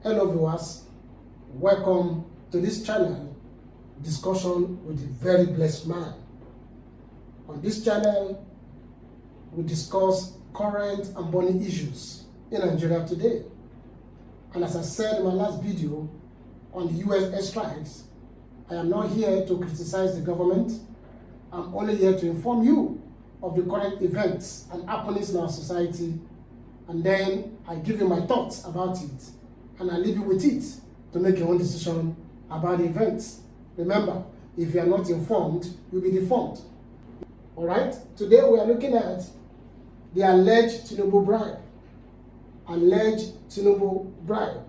Hello viewers, welcome to this channel, Discussion with a Very Blessed Man. On this channel, we discuss current and burning issues in Nigeria today. And as I said in my last video on the US airstrikes, I am not here to criticize the government. I'm only here to inform you of the current events and happenings in our society, and then I give you my thoughts about it. And I leave you with it to make your own decision about the events. Remember, if you are not informed, you'll be deformed. Alright, today we are looking at the alleged Tinubu bribe. Alleged Tinubu bribe.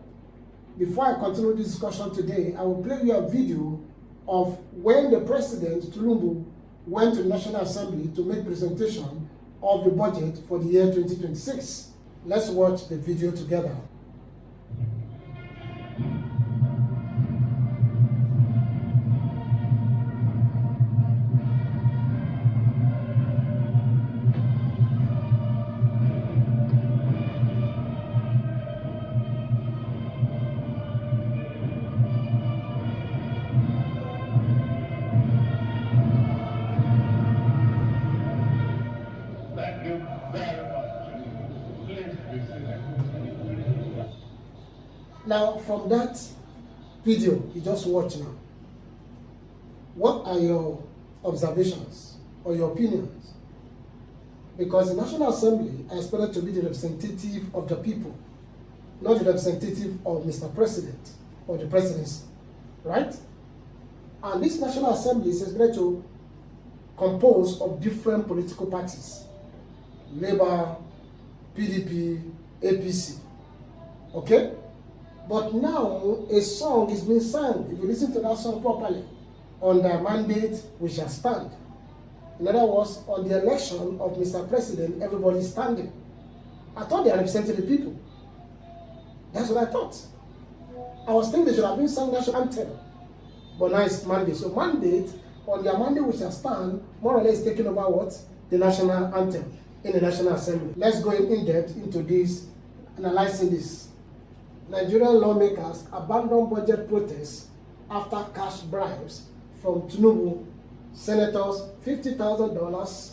Before I continue this discussion today, I will play you a video of when the President, Tinubu, went to the National Assembly to make presentation of the budget for the year 2026. Let's watch the video together. Now, from that video you just watched now, what are your observations or your opinions? Because the National Assembly is expected to be the representative of the people, not the representative of Mr. President or the presidency, right? And this National Assembly is expected to compose of different political parties: Labour, PDP, APC, okay? But now a song is being sung. If you listen to that song properly, on their mandate we shall stand. In other words, on the election of Mr. President, everybody is standing. I thought they are representing the people. That's what I thought. I was thinking they should have been sung national anthem. But now it's mandate. So mandate, on their mandate we shall stand, more or less taking over what? The national anthem in the National Assembly. Let's go in depth into this, analyzing this. Nigerian lawmakers abandon budget protests after cash bribes from Tinubu, senators $50,000,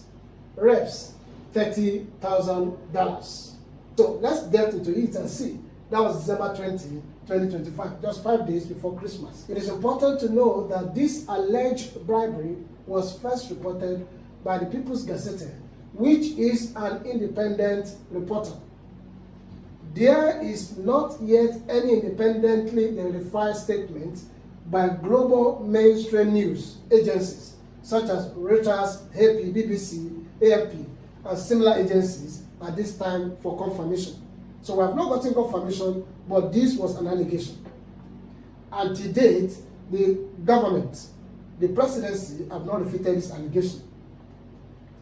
reps $30,000. So let's delve into it and see. That was December 20, 2025, just 5 days before Christmas. It is important to know that this alleged bribery was first reported by the People's Gazette, which is an independent reporter. There is not yet any independently verified statement by global mainstream news agencies such as Reuters, AP, BBC, AFP, and similar agencies at this time for confirmation. So we have not gotten confirmation, but this was an allegation. And to date, the government, the presidency, have not refuted this allegation.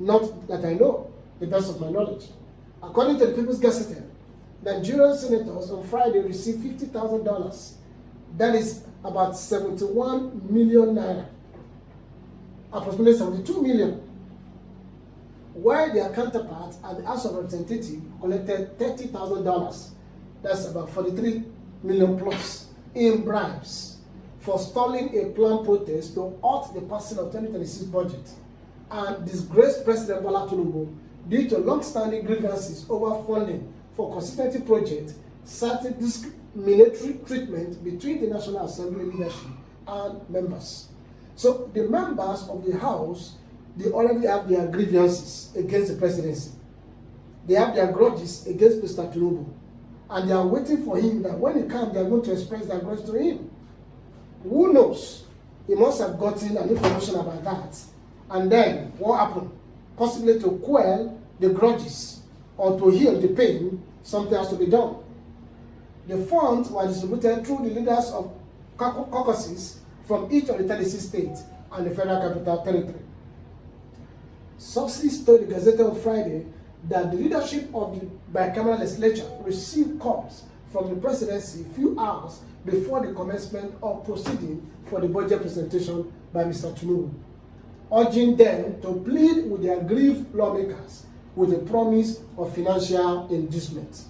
Not that I know, the best of my knowledge. According to the People's Gazette, Nigerian senators on Friday received $50,000. That is about 71 million naira, approximately 72 million. While their counterparts at the House of Representatives collected $30,000. That's about 43 million plus in bribes for stalling a planned protest to halt the passing of 2026 budget and disgrace President Bola Tinubu due to long-standing grievances over funding for consistency project, citing discriminatory treatment between the National Assembly leadership and members. So the members of the House, they already have their grievances against the presidency. They have their grudges against Mr. Tinubu. And they are waiting for him that when he comes, they are going to express their grudge to him. Who knows? He must have gotten an information about that. And then what happened? Possibly to quell the grudges or to heal the pain, something has to be done. The funds were distributed through the leaders of caucuses from each of the 36 states and the Federal Capital Territory. Sources told the Gazette on Friday that the leadership of the bicameral legislature received calls from the presidency a few hours before the commencement of proceeding for the budget presentation by Mr. Tinubu, urging them to plead with their aggrieved lawmakers with a promise of financial inducement.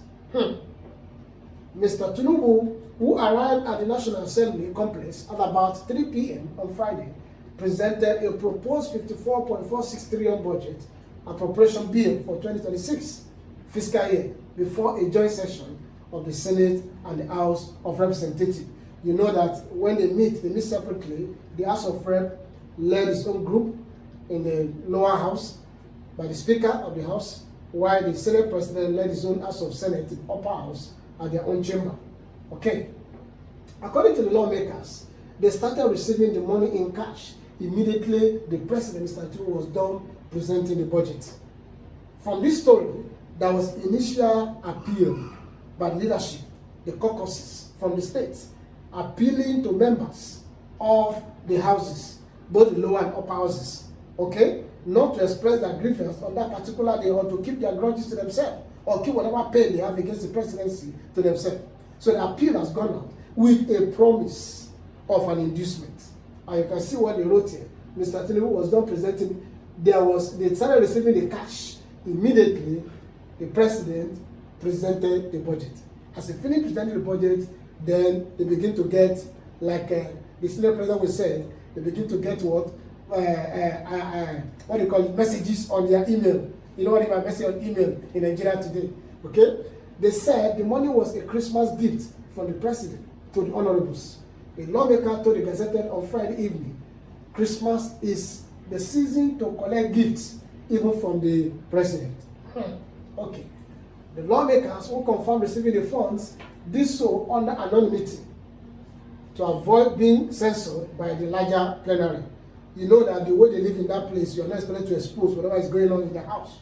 Mr. Tinubu who arrived at the National Assembly complex at about 3 p.m. on Friday, presented a proposed 54.46 trillion budget appropriation bill for 2026 fiscal year before a joint session of the Senate and the House of Representatives. You know that when they meet separately. The House of Rep led its own group in the lower house by the Speaker of the House, while the Senate President led his own House of Senate in the upper house at their own chamber. Okay. According to the lawmakers, they started receiving the money in cash immediately the President, Mr. Tinubu, was done presenting the budget. From this story, there was initial appeal by leadership, the caucuses from the states, appealing to members of the houses, both the lower and upper houses, okay, not to express their grievance on that particular day or to keep their grudges to themselves or keep whatever pain they have against the presidency to themselves. So the appeal has gone out with a promise of an inducement. And you can see what they wrote here. Mr. Tinubu was done presenting. They started receiving the cash. Immediately, the president presented the budget. As he finished presenting the budget, then they begin to get, like the senior president was said, they begin to get what do you call it, messages on their email. You know what I mean by message on email in Nigeria today, okay? They said the money was a Christmas gift from the president to the honorables. A lawmaker told the Gazette on Friday evening, Christmas is the season to collect gifts even from the president. Okay. The lawmakers who confirmed receiving the funds did so under anonymity to avoid being censored by the larger plenary. You know that the way they live in that place, you are not expected to expose whatever is going on in the house.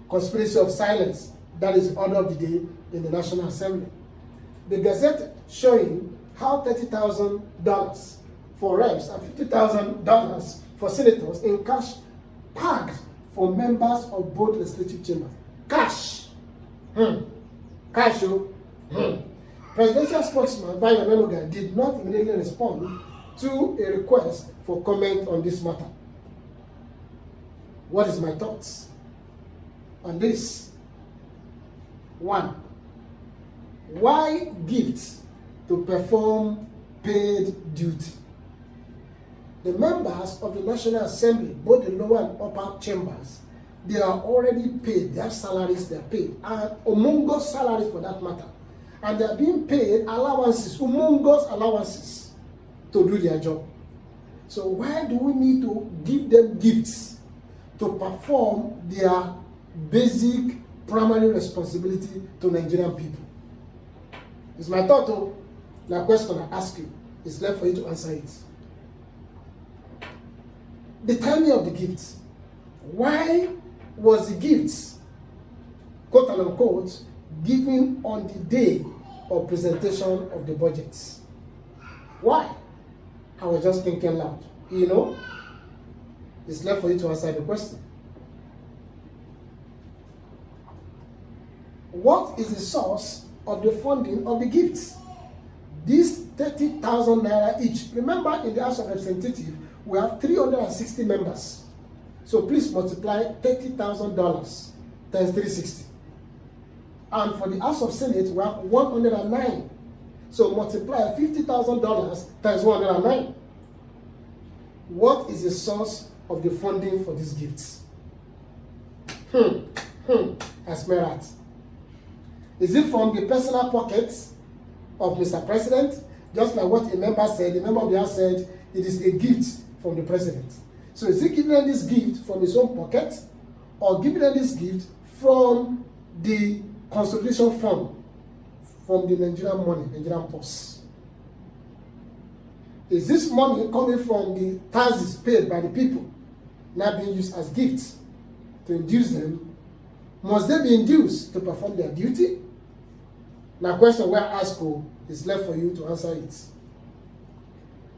Conspiracy of silence. That is the order of the day in the National Assembly. The Gazette showing how $30,000 for reps and $50,000 for senators in cash packed for members of both legislative chambers. Cash. Cash. Presidential spokesman Bayo Onanuga did not immediately respond to a request for comment on this matter. What is my thoughts on this? 1. Why gifts to perform paid duty? The members of the National Assembly, both the lower and upper chambers, they are already paid. They have salaries, they are paid, and humongous salaries for that matter. And they are being paid allowances, humongous allowances to do their job. So why do we need to give them gifts to perform their basic primary responsibility to Nigerian people? It's my thought, the question I ask you is left for you to answer it. The timing of the gifts. Why was the gifts, quote unquote, given on the day of presentation of the budgets? Why? I was just thinking loud. You know, it's left for you to answer the question. What is the source of the funding of the gifts? These 30,000 naira each. Remember, in the House of Representatives, we have 360 members. So please multiply $30,000 times 360. And for the House of Senate, we have 109. So multiply $50,000 times 109. What is the source of the funding for these gifts? Asmerat. Is it from the personal pockets of Mr. President? Just like what a member said, the member of the House said, it is a gift from the President. So is he giving them this gift from his own pocket or giving them this gift from the consolidation fund, from the Nigerian money, Nigerian purse? Is this money coming from the taxes paid by the people now being used as gifts to induce them? Must they be induced to perform their duty? Now, question where I ask you is left for you to answer it.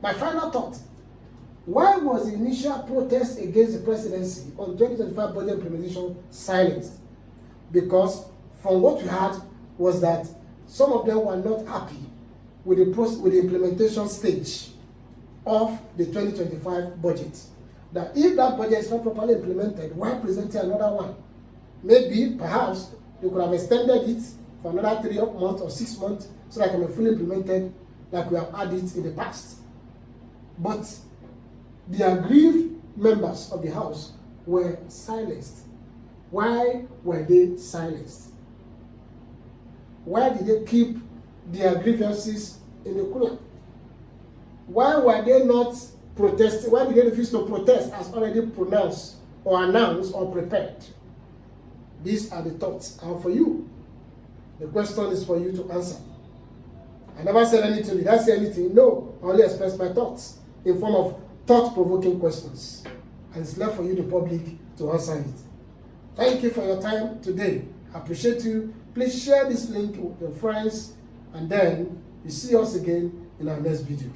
My final thought. Why was the initial protest against the presidency on 2025 budget implementation silenced? Because from what we heard was that some of them were not happy with the implementation stage of the 2025 budget. That if that budget is not properly implemented, why presenting another one? Maybe, perhaps, they could have extended it for another 3 months or 6 months so that it can be fully implemented like we have had it in the past. But the aggrieved members of the House were silenced. Why were they silenced? Why did they keep their grievances in the cooler? Why were they not protesting? Why did they refuse to protest as already pronounced or announced or prepared? These are the thoughts I have for you. The question is for you to answer. I never said anything. Did I say anything? No. I only expressed my thoughts in form of thought-provoking questions. And it's left for you, the public, to answer it. Thank you for your time today. I appreciate you. Please share this link with your friends, and then you see us again in our next video.